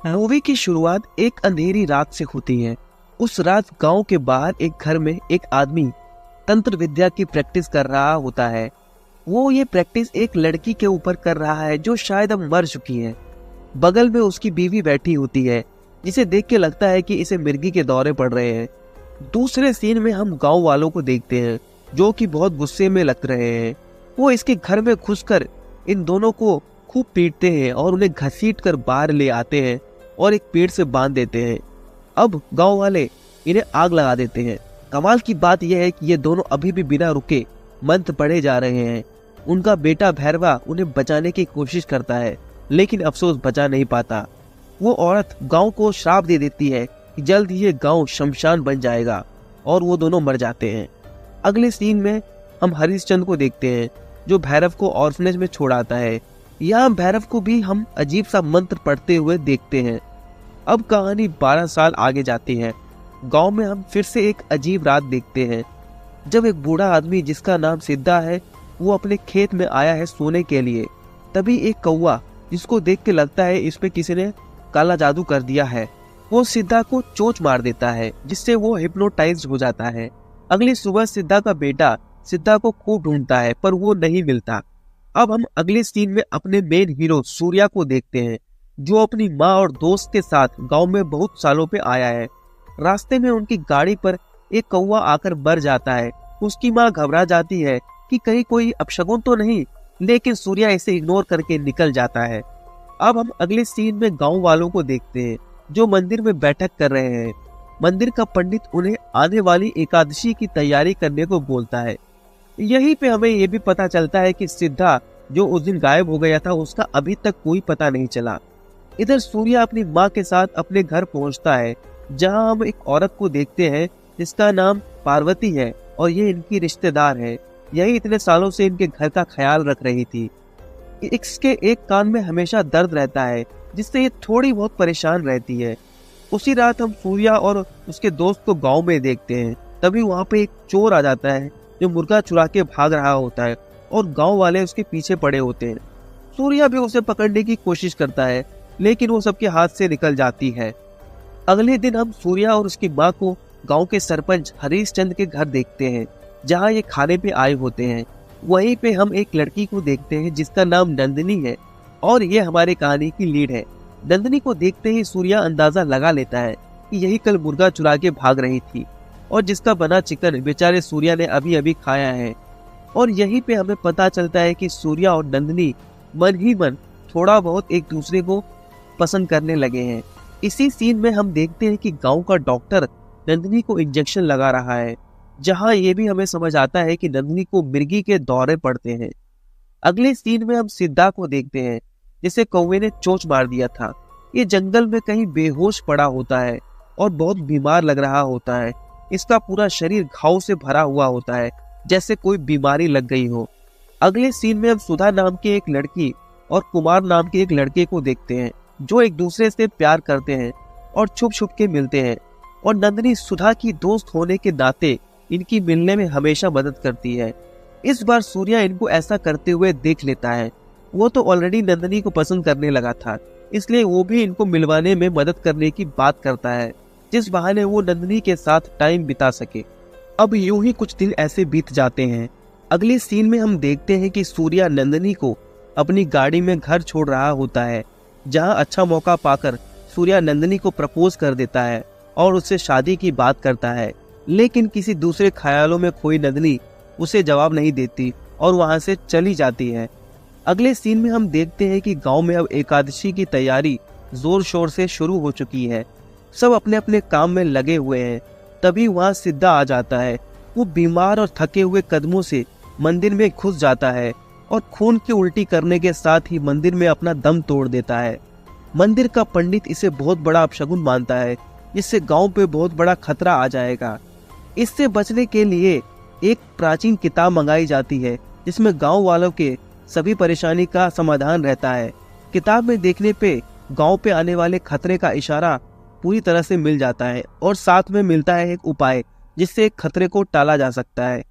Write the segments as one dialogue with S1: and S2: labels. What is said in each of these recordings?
S1: Movie की शुरुआत एक अंधेरी रात से होती है। उस रात गांव के बाहर एक घर में एक आदमी तंत्र विद्या की प्रैक्टिस कर रहा होता है। वो ये प्रैक्टिस एक लड़की के ऊपर कर रहा है जो शायद अब मर चुकी है। बगल में उसकी बीवी बैठी होती है जिसे देख के लगता है कि इसे मिर्गी के दौरे पड़ रहे हैं। दूसरे सीन में हम गांव वालों को देखते हैं जो कि बहुत गुस्से में लग रहे हैं। वो इसके घर में घुसकर इन दोनों को खूब पीटते हैं और उन्हें घसीट कर बाहर ले आते हैं और एक पेड़ से बांध देते हैं। अब गांव वाले इन्हें आग लगा देते हैं। कमाल की बात यह है कि ये दोनों अभी भी बिना रुके मंत्र पढ़े जा रहे हैं। उनका बेटा भैरवा उन्हें बचाने की कोशिश करता है लेकिन अफसोस बचा नहीं पाता। वो औरत गांव को श्राप दे देती है कि जल्द ही ये गांव शमशान बन जाएगा और वो दोनों मर जाते हैं। अगले सीन में हम हरिश्चंद्र को देखते हैं जो भैरव को ऑर्फनेज में छोड़ आता है। यहाँ भैरव को भी हम अजीब सा मंत्र पढ़ते हुए देखते हैं। अब कहानी 12 साल आगे जाती है। गांव में हम फिर से एक अजीब रात देखते हैं जब एक बूढ़ा आदमी जिसका नाम सिद्धा है वो अपने खेत में आया है सोने के लिए। तभी एक कौवा जिसको देख के लगता है इस पे किसी ने काला जादू कर दिया है, वो सिद्धा को चोंच मार देता है जिससे वो हिप्नोटाइज हो जाता है। अगली सुबह सिद्धा का बेटा सिद्धा को खूब ढूंढता है पर वो नहीं मिलता। अब हम अगले सीन में अपने मेन हीरो सूर्या को देखते हैं जो अपनी माँ और दोस्त के साथ गांव में बहुत सालों पे आया है। रास्ते में उनकी गाड़ी पर एक कौवा आकर मर जाता है। उसकी माँ घबरा जाती है कि कहीं कोई अपशगुन तो नहीं, लेकिन सूर्या इसे इग्नोर करके निकल जाता है। अब हम अगले सीन में गांव वालों को देखते हैं जो मंदिर में बैठक कर रहे हैं। मंदिर का पंडित उन्हें आने वाली एकादशी की तैयारी करने को बोलता है। यहीं पे हमें ये भी पता चलता है कि सिद्धा जो उस दिन गायब हो गया था उसका अभी तक कोई पता नहीं चला। इधर सूर्या अपनी माँ के साथ अपने घर पहुंचता है जहां हम एक औरत को देखते हैं जिसका नाम पार्वती है और ये इनकी रिश्तेदार है। यही इतने सालों से इनके घर का ख्याल रख रही थी। इसके एक कान में हमेशा दर्द रहता है जिससे ये थोड़ी बहुत परेशान रहती है। उसी रात हम सूर्या और उसके दोस्त को गांव में देखते हैं। तभी वहां पे एक चोर आ जाता है जो मुर्गा चुरा के भाग रहा होता है और गांव वाले उसके पीछे पड़े होते हैं। सूर्या भी उसे पकड़ने की कोशिश करता है लेकिन वो सबके हाथ से निकल जाती है। अगले दिन हम सूर्या और उसकी माँ को गांव के सरपंच हरिश्चंद्र के घर देखते हैं जहां ये खाने पे आए होते हैं। वहीं पे हम एक लड़की को देखते हैं जिसका नाम नंदिनी है और ये हमारे कहानी की लीड है। नंदिनी को देखते ही सूर्या अंदाजा लगा लेता है कि यही कल मुर्गा चुरा के भाग रही थी और जिसका बना चिकन बेचारे सूर्या ने अभी अभी खाया है। और यहीं पे हमें पता चलता है कि सूर्या और नंदिनी मन ही मन थोड़ा बहुत एक दूसरे को पसंद करने लगे हैं। इसी सीन में हम देखते हैं कि गांव का डॉक्टर नंदिनी को इंजेक्शन लगा रहा है जहां ये भी हमें समझ आता है कि नंदिनी को मिर्गी के दौरे पड़ते हैं। अगले सीन में हम सिद्धा को देखते हैं जिसे कौवे ने चोंच मार दिया था। ये जंगल में कहीं बेहोश पड़ा होता है और बहुत बीमार लग रहा होता है। इसका पूरा शरीर घाव से भरा हुआ होता है जैसे कोई बीमारी लग गई हो। अगले सीन में हम सुधा नाम की एक लड़की और कुमार नाम के एक लड़के को देखते हैं जो एक दूसरे से प्यार करते हैं और छुप छुप के मिलते हैं। और नंदिनी सुधा की दोस्त होने के नाते इनकी मिलने में हमेशा मदद करती है। इस बार सूर्या इनको ऐसा करते हुए देख लेता है। वो तो ऑलरेडी नंदिनी को पसंद करने लगा था, इसलिए वो भी इनको मिलवाने में मदद करने की बात करता है जिस बहाने वो नंदिनी के साथ टाइम बिता सके। अब यूं ही कुछ दिन ऐसे बीत जाते हैं। अगले सीन में हम देखते हैं कि सूर्या नंदिनी को अपनी गाड़ी में घर छोड़ रहा होता है जहां अच्छा मौका पाकर सूर्या नंदिनी को प्रपोज कर देता है और उससे शादी की बात करता है। लेकिन किसी दूसरे ख्यालों में खोई नंदिनी उसे जवाब नहीं देती और वहां से चली जाती है। अगले सीन में हम देखते हैं कि गांव में अब एकादशी की तैयारी जोर शोर से शुरू हो चुकी है। सब अपने अपने काम में लगे हुए हैं। तभी वहां सिद्धा आ जाता है। वो बीमार और थके हुए कदमों से मंदिर में घुस जाता है और खून की उल्टी करने के साथ ही मंदिर में अपना दम तोड़ देता है। मंदिर का पंडित इसे बहुत बड़ा अपशगुन मानता है जिससे गांव पे बहुत बड़ा खतरा आ जाएगा। इससे बचने के लिए एक प्राचीन किताब मंगाई जाती है जिसमें गांव वालों के सभी परेशानी का समाधान रहता है। किताब में देखने पे गांव पे आने वाले खतरे का इशारा पूरी तरह से मिल जाता है और साथ में मिलता है एक उपाय जिससे खतरे को टाला जा सकता है।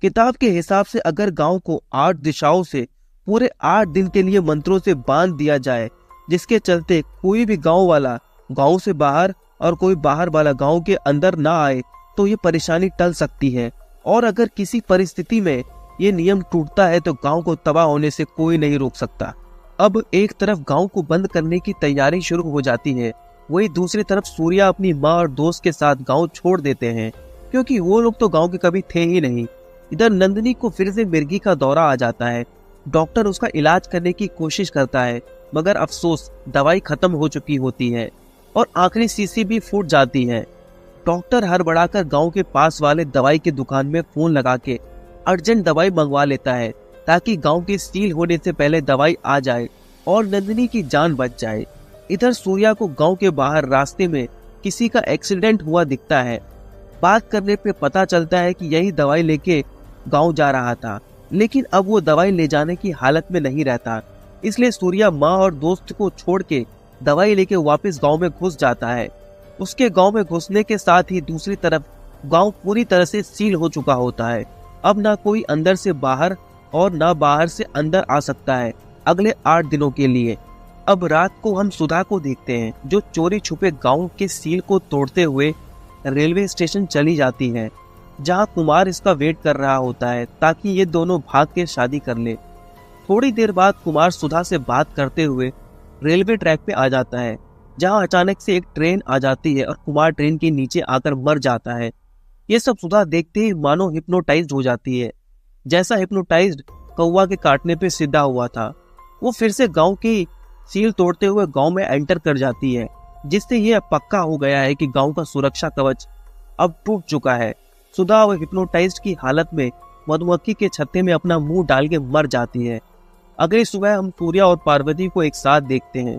S1: किताब के हिसाब से अगर गांव को 8 दिशाओं से पूरे 8 दिन के लिए मंत्रों से बांध दिया जाए जिसके चलते कोई भी गांव वाला गांव से बाहर और कोई बाहर वाला गांव के अंदर ना आए तो ये परेशानी टल सकती है। और अगर किसी परिस्थिति में ये नियम टूटता है तो गांव को तबाह होने से कोई नहीं रोक सकता। अब एक तरफ गांव को बंद करने की तैयारी शुरू हो जाती है, वही दूसरी तरफ सूर्या अपनी माँ और दोस्त के साथ गांव छोड़ देते हैं, क्योंकि वो लोग तो गांव के कभी थे ही नहीं। इधर नंदिनी को फिर से मिर्गी का दौरा आ जाता है। डॉक्टर उसका इलाज करने की कोशिश करता है, मगर अफसोस दवाई खत्म हो चुकी होती है और आखिरी शीशी भी फूट जाती है। डॉक्टर हड़बड़ाकर गांव के पास वाले दवाई की दुकान में फोन लगा के अर्जेंट दवाई मंगवा लेता है, ताकि गांव के सील होने से पहले दवाई आ जाए और नंदिनी की जान बच जाए। इधर सूर्या को गांव के बाहर रास्ते में किसी का एक्सीडेंट हुआ दिखता है। बात करने पे पता चलता है कि यही दवाई लेके गांव जा रहा था, लेकिन अब वो दवाई ले जाने की हालत में नहीं रहता। इसलिए सूर्या माँ और दोस्त को छोड़ के दवाई लेके वापस गांव में घुस जाता है। उसके गांव में घुसने के साथ ही दूसरी तरफ गांव पूरी तरह से सील हो चुका होता है। अब ना कोई अंदर से बाहर और ना बाहर से अंदर आ सकता है अगले 8 दिनों के लिए। अब रात को हम सुधा को देखते हैं, जो चोरी छुपे गांव के सील को तोड़ते हुए रेलवे स्टेशन चली जाती है, जहां कुमार इसका वेट कर रहा होता है ताकि ये दोनों भाग के शादी कर ले। थोड़ी देर बाद कुमार सुधा से बात करते हुए रेलवे ट्रैक पे आ जाता है, जहां अचानक से एक ट्रेन आ जाती है और कुमार ट्रेन के नीचे आकर मर जाता है। ये सब सुधा देखते ही मानो हिप्नोटाइज्ड हो जाती है, जैसा हिप्नोटाइज्ड कौवा के काटने पे सीधा हुआ था। वो फिर से गांव की सील तोड़ते हुए गांव में एंटर कर जाती है, जिससे यह पक्का हो गया है कि गांव का सुरक्षा कवच अब टूट चुका है। सुधा वो हिप्नोटाइज्ड की हालत में मधुमक्खी के छत्ते में अपना मुंह डाल के मर जाती है। अगली सुबह हम सूर्या और पार्वती को एक साथ देखते हैं।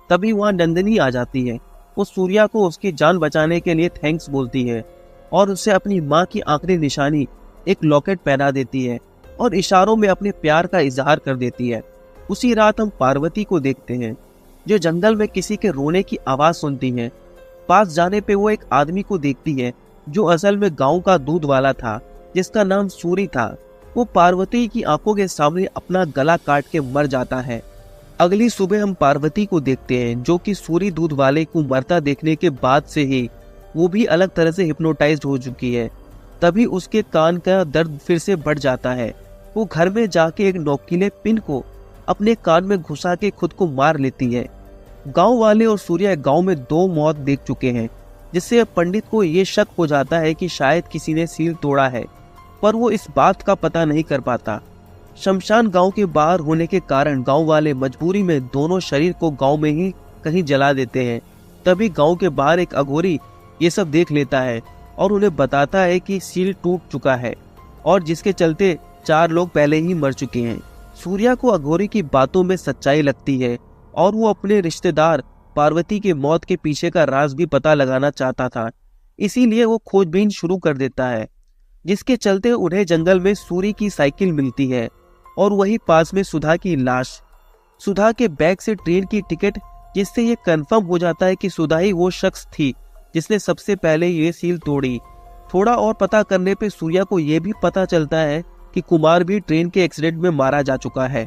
S1: तभी वहां नंदिनी आ जाती है। वो सूर्या को उसकी जान बचाने के लिए थैंक्स बोलती है और उसे अपनी माँ की आखिरी निशानी एक लॉकेट पहना देती है और इशारों में अपने प्यार का इजहार कर देती है। उसी रात हम पार्वती को देखते हैं, जो जंगल में किसी के रोने की आवाज सुनती है। पास जाने पे वो एक आदमी को देखती है, जो असल में गांव का दूध वाला था, जिसका नाम सूरी था। वो पार्वती की आंखों के सामने अपना गला काट के मर जाता है। अगली सुबह हम पार्वती को देखते हैं, जो कि सूरी दूध वाले को मरता देखने के बाद से ही वो भी अलग तरह से हिप्नोटाइज्ड हो चुकी है। तभी उसके कान का दर्द फिर से बढ़ जाता है। वो घर में जाके एक नोकीले पिन को अपने कान में घुसा के खुद को मार लेती है। गांव वाले और सूर्या गांव में 2 मौत देख चुके हैं, जिससे पंडित को ये शक हो जाता है कि शायद किसी ने सील तोड़ा है, पर वो इस बात का पता नहीं कर पाता। शमशान गांव के बाहर होने के कारण गांव वाले मजबूरी में दोनों शरीर को गांव में ही कहीं जला देते हैं। तभी गांव के बाहर एक अघोरी ये सब देख लेता है और उन्हें बताता है कि सील टूट चुका है और जिसके चलते 4 लोग पहले ही मर चुके हैं। सूर्या को अघोरी की बातों में सच्चाई लगती है और वो अपने रिश्तेदार पार्वती के मौत के पीछे का राज भी पता लगाना चाहता था। इसीलिए वो खोजबीन शुरू कर देता है, जिसके चलते उन्हें जंगल में सूरी की साइकिल मिलती है और वही पास में सुधा की लाश। सुधा के बैग से ट्रेन की टिकट, जिससे ये कंफर्म हो जाता है कि सुधा ही वो शख्स थी जिसने सबसे पहले ये सील तोड़ी। थोड़ा और पता करने पे सूर्या को ये भी पता चलता है कि कुमार भी ट्रेन के एक्सीडेंट में मारा जा चुका है।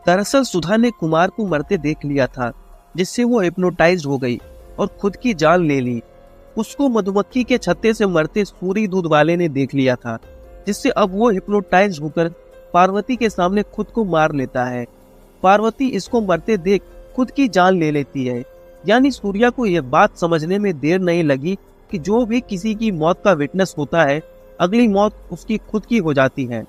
S1: दरअसल सुधा ने कुमार को मरते देख लिया था, जिससे वो हिप्नोटाइज्ड हो गई और खुद की जान ले ली। उसको मधुमक्खी के छत्ते से मरते सूरी दूध वाले ने देख लिया था, जिससे अब वो हिप्नोटाइज्ड होकर पार्वती के सामने खुद को मार लेता है। पार्वती इसको मरते देख खुद की जान ले लेती है। यानी सूर्या को यह बात समझने में देर नहीं लगी कि जो भी किसी की मौत का विटनेस होता है, अगली मौत उसकी खुद की हो जाती है।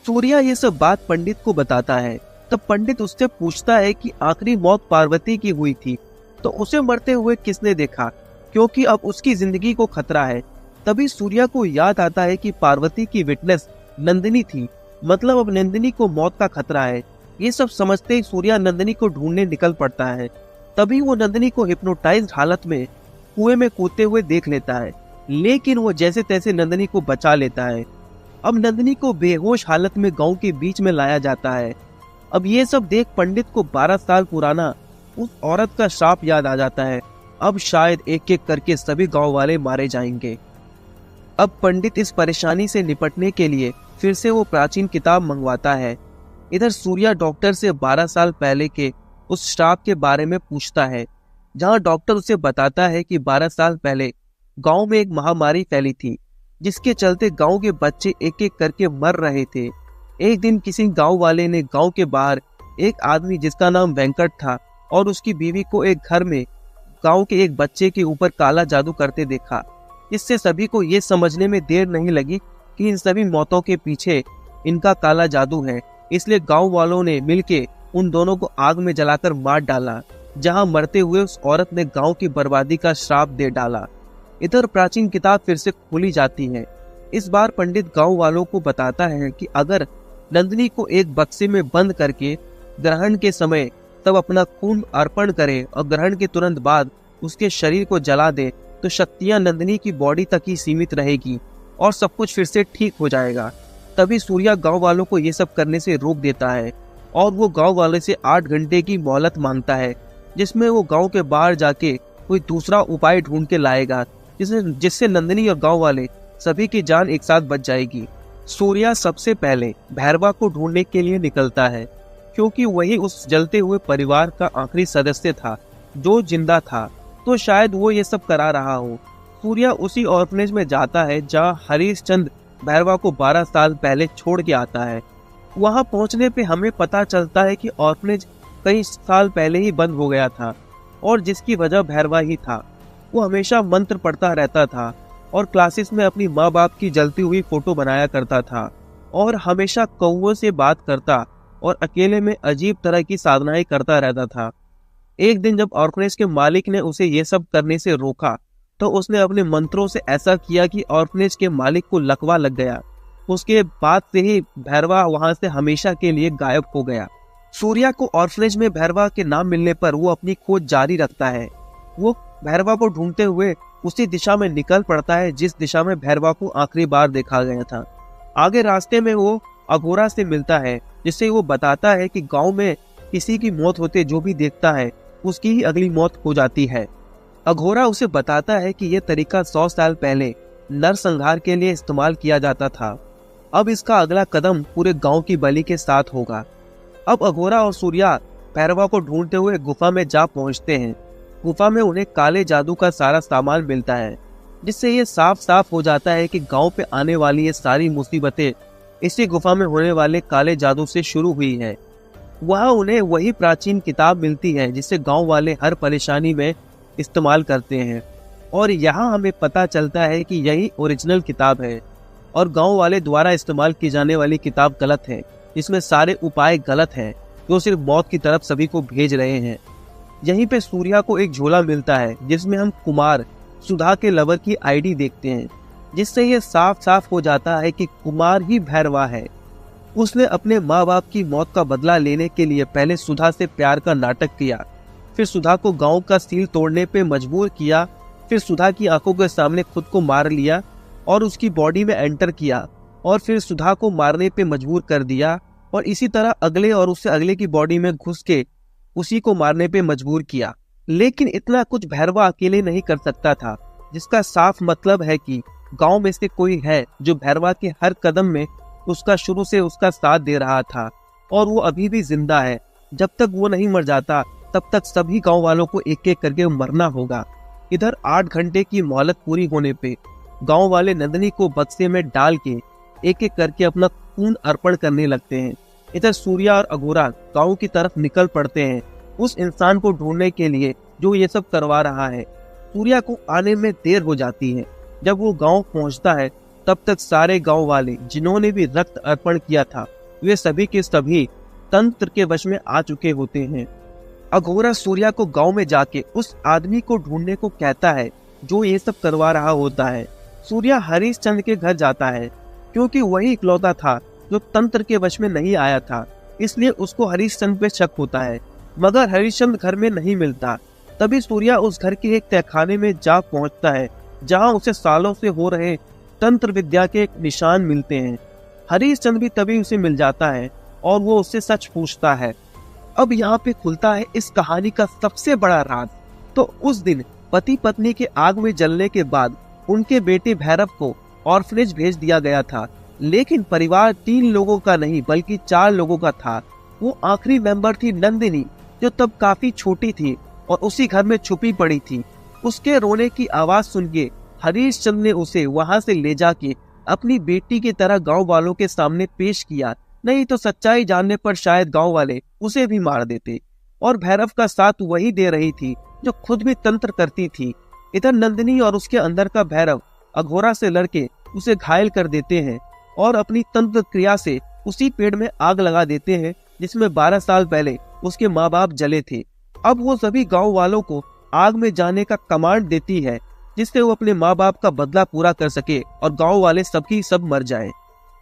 S1: सूर्या ये सब बात पंडित को बताता है। तब पंडित उससे पूछता है कि आखिरी मौत पार्वती की हुई थी, तो उसे मरते हुए किसने देखा, क्योंकि अब उसकी जिंदगी को खतरा है। तभी सूर्या को याद आता है कि पार्वती की विटनेस नंदिनी थी, मतलब अब नंदिनी को मौत का खतरा है। ये सब समझते ही सूर्या नंदिनी को ढूंढने निकल पड़ता है। तभी वो नंदिनी को हिप्नोटाइज्ड हालत में कुएं में कूदते हुए देख लेता है, लेकिन वो जैसे तैसे नंदिनी को बचा लेता है। अब नंदिनी को बेहोश हालत में गांव के बीच में लाया जाता है। अब ये सब देख पंडित को 12 साल पुराना उस औरत का श्राप याद आ जाता है। अब शायद एक एक करके सभी गांव वाले मारे जाएंगे। अब पंडित इस परेशानी से निपटने के लिए फिर से वो प्राचीन किताब मंगवाता है। इधर सूर्या डॉक्टर से 12 साल पहले के उस श्राप के बारे में पूछता है, जहां डॉक्टर उसे बताता है कि 12 साल पहले गांव में एक महामारी फैली थी, जिसके चलते गांव के बच्चे एक एक करके मर रहे थे। एक दिन किसी गांव वाले ने गांव के बाहर एक आदमी जिसका नाम वेंकट था और उसकी बीवी को एक घर में गांव के एक बच्चे के ऊपर काला जादू करते देखा। इससे सभी को ये समझने में देर नहीं लगी कि इन सभी मौतों के पीछे इनका काला जादू है। इसलिए गांव वालों ने मिलके उन दोनों को आग में जलाकर मार डाला, जहां मरते हुए उस औरत ने गांव की बर्बादी का श्राप दे डाला। इधर प्राचीन किताब फिर से खोली जाती है। इस बार पंडित गांव वालों को बताता है कि अगर नंदिनी को एक बक्से में बंद करके ग्रहण के समय तब अपना खून अर्पण करे और ग्रहण के तुरंत बाद उसके शरीर को जला दे तो शक्तियां नंदिनी की बॉडी तक ही सीमित रहेगी और सब कुछ फिर से ठीक हो जाएगा। तभी सूर्या गांव वालों को ये सब करने से रोक देता है और वो गांव वाले से 8 घंटे की मोहलत मांगता है, जिसमें वो गांव के बाहर जाके कोई दूसरा उपाय ढूंढ के लाएगा जिससे नंदिनी और गांव वाले सभी की जान एक साथ बच जाएगी। सूर्या सबसे पहले भैरवा को ढूंढने के लिए निकलता है, क्योंकि वही उस जलते हुए परिवार का आखिरी सदस्य था जो जिंदा था, तो शायद वो ये सब करा रहा हो। सूर्या उसी ऑर्फनेज में जाता है जहाँ हरीश चंद भैरवा को 12 साल पहले छोड़ के आता है। वहां पहुंचने पे हमें पता चलता है कि ऑर्फनेज कई साल पहले ही बंद हो गया था और जिसकी वजह भैरवा ही था। वो हमेशा मंत्र पढ़ता रहता था और क्लासेस में अपनी माँ बाप की जलती हुई फोटो बनाया करता था और हमेशा कौवों से बात करता और अकेले में अजीब तरह की साधनाएं करता रहता था। एक दिन जब ऑर्फनेज के मालिक ने उसे ये सब करने से रोका तो उसने अपने मंत्रों से ऐसा किया कि ऑर्फनेज के मालिक को लकवा लग गया। उसके बाद से ही भैरवा वहां से हमेशा के लिए गायब हो गया। सूर्या को ऑर्फनेज में भैरवा के नाम मिलने पर वो अपनी खोज जारी रखता है। वो भैरवा को ढूंढते हुए उसी दिशा में निकल पड़ता है जिस दिशा में भैरवा को आखिरी बार देखा गया था। आगे रास्ते में वो अघोरा से मिलता है, जिससे वो बताता है कि गांव में किसी की मौत होते जो भी देखता है उसकी ही अगली मौत हो जाती है। अघोरा उसे बताता है कि यह तरीका 100 साल पहले नरसंहार के लिए इस्तेमाल किया जाता था। अब इसका अगला कदम पूरे गांव की बलि के साथ होगा। अब अघोरा और सूर्या भैरवा को ढूंढते हुए गुफा में जा पहुंचते हैं। गुफा में उन्हें काले जादू का सारा सामान मिलता है, जिससे ये साफ साफ हो जाता है कि गांव पे आने वाली ये सारी मुसीबतें इसी गुफा में होने वाले काले जादू से शुरू हुई है। वहाँ उन्हें वही प्राचीन किताब मिलती है जिसे गांव वाले हर परेशानी में इस्तेमाल करते हैं और यहाँ हमें पता चलता है कि यही ओरिजिनल किताब है और गांव वाले द्वारा इस्तेमाल की जाने वाली किताब गलत है, जिसमें सारे उपाय गलत हैं जो सिर्फ मौत की तरफ सभी को भेज रहे हैं। यहीं पे सूर्या को एक झोला मिलता है जिसमें हम कुमार सुधा के लवर की आईडी देखते हैं, जिससे ये साफ साफ हो जाता है कि कुमार ही भैरवा है। उसने अपने माँ बाप की मौत का बदला लेने के लिए पहले सुधा से प्यार का नाटक किया, फिर सुधा को गांव का सील तोड़ने पे मजबूर किया, फिर सुधा की आंखों के सामने खुद को मार लिया और उसकी बॉडी में एंटर किया और फिर सुधा को मारने पे मजबूर कर दिया और इसी तरह अगले और उससे अगले की बॉडी में घुस के उसी को मारने पे मजबूर किया। लेकिन इतना कुछ भैरवा अकेले नहीं कर सकता था, जिसका साफ मतलब है कि गांव में से कोई है जो भैरवा के हर कदम में उसका शुरू से उसका साथ दे रहा था और वो अभी भी जिंदा है। जब तक वो नहीं मर जाता तब तक सभी गांव वालों को एक एक करके मरना होगा। इधर 8 घंटे की मोहलत पूरी होने पे गांव वाले नंदिनी को बक्से में डाल के एक एक करके अपना खून अर्पण करने लगते हैं। इधर सूर्या और अघोरा गांव की तरफ निकल पड़ते हैं उस इंसान को ढूंढने के लिए जो ये सब करवा रहा है। सूर्या को आने में देर हो जाती है। जब वो गांव पहुंचता है तब तक सारे गांव वाले जिन्होंने भी रक्त अर्पण किया था वे सभी के सभी तंत्र के वश में आ चुके होते हैं। अघोरा सूर्या को गांव में जाके उस आदमी को ढूंढने को कहता है जो ये सब करवा रहा होता है। सूर्या हरीश चंद के घर जाता है क्योंकि वही इकलौता था जो तंत्र के वश में नहीं आया था, इसलिए उसको हरीश चंद पे शक होता है, मगर हरीश चंद घर में नहीं मिलता। तभी सूर्या उस घर के एक तहखाने में जा पहुंचता है जहां उसे सालों से हो रहे तंत्र विद्या के निशान मिलते हैं। हरीश चंद भी तभी उसे मिल जाता है और वो उससे सच पूछता है। अब यहाँ पे खुलता है इस कहानी का सबसे बड़ा राज। तो उस दिन पति पत्नी के आग में जलने के बाद उनके बेटे भैरव को ऑर्फनेज भेज दिया गया था, लेकिन परिवार 3 लोगों का नहीं बल्कि 4 लोगों का था। वो आखिरी मेंबर थी नंदिनी, जो तब काफी छोटी थी और उसी घर में छुपी पड़ी थी। उसके रोने की आवाज सुन के हरीश चंद्र ने उसे वहां से ले जाके अपनी बेटी की तरह गांव वालों के सामने पेश किया, नहीं तो सच्चाई जानने पर शायद गांव वाले उसे भी मार देते। और भैरव का साथ वही दे रही थी जो खुद भी तंत्र करती थी। इधर नंदिनी और उसके अंदर का भैरव अघोरा से लड़के उसे घायल कर देते हैं और अपनी तंत्र क्रिया से उसी पेड़ में आग लगा देते हैं जिसमें 12 साल पहले उसके माँ बाप जले थे। अब वो सभी गांव वालों को आग में जाने का कमांड देती है जिससे वो अपने माँ बाप का बदला पूरा कर सके और गांव वाले सबकी सब मर जाएं।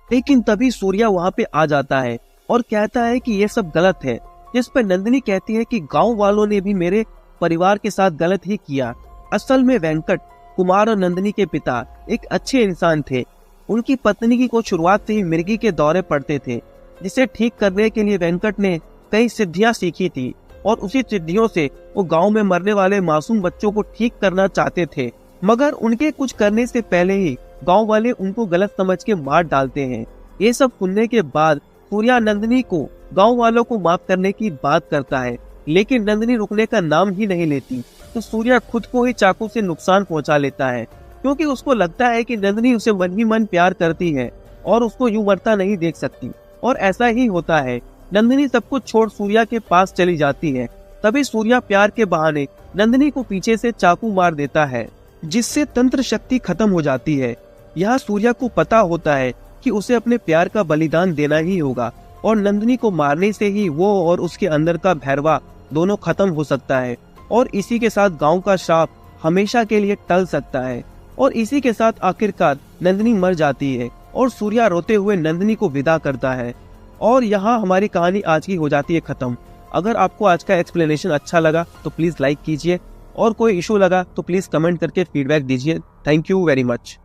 S1: लेकिन तभी सूर्या वहां पे आ जाता है और कहता है कि ये सब गलत है, जिस पर नंदिनी कहती है कि गांव वालों ने भी मेरे परिवार के साथ गलत ही किया। असल में वेंकट कुमार और नंदिनी के पिता एक अच्छे इंसान थे। उनकी पत्नी को शुरुआत से ही मिर्गी के दौरे पड़ते थे, जिसे ठीक करने के लिए वेंकट ने कई सिद्धियां सीखी थी और उसी सिद्धियों से वो गांव में मरने वाले मासूम बच्चों को ठीक करना चाहते थे। मगर उनके कुछ करने से पहले ही गांव वाले उनको गलत समझ के मार डालते हैं। ये सब सुनने के बाद सूर्या नंदिनी को गांव वालों को माफ करने की बात करता है, लेकिन नंदिनी रुकने का नाम ही नहीं लेती। तो सूर्या खुद को ही चाकू से नुकसान पहुंचा लेता है, क्योंकि उसको लगता है कि नंदिनी उसे मन ही मन प्यार करती है और उसको यूं मरता नहीं देख सकती। और ऐसा ही होता है। नंदिनी सब कुछ छोड़ सूर्या के पास चली जाती है। तभी सूर्या प्यार के बहाने नंदिनी को पीछे से चाकू मार देता है, जिससे तंत्र शक्ति खत्म हो जाती है। यह सूर्या को पता होता है कि उसे अपने प्यार का बलिदान देना ही होगा और नंदिनी को मारने से ही वो और उसके अंदर का भैरवा दोनों खत्म हो सकता है और इसी के साथ गांव का श्राप हमेशा के लिए टल सकता है। और इसी के साथ आखिरकार नंदिनी मर जाती है और सूर्या रोते हुए नंदिनी को विदा करता है। और यहाँ हमारी कहानी आज की हो जाती है खत्म। अगर आपको आज का एक्सप्लेनेशन अच्छा लगा तो प्लीज लाइक कीजिए और कोई इशू लगा तो प्लीज कमेंट करके फीडबैक दीजिए। Thank you very much.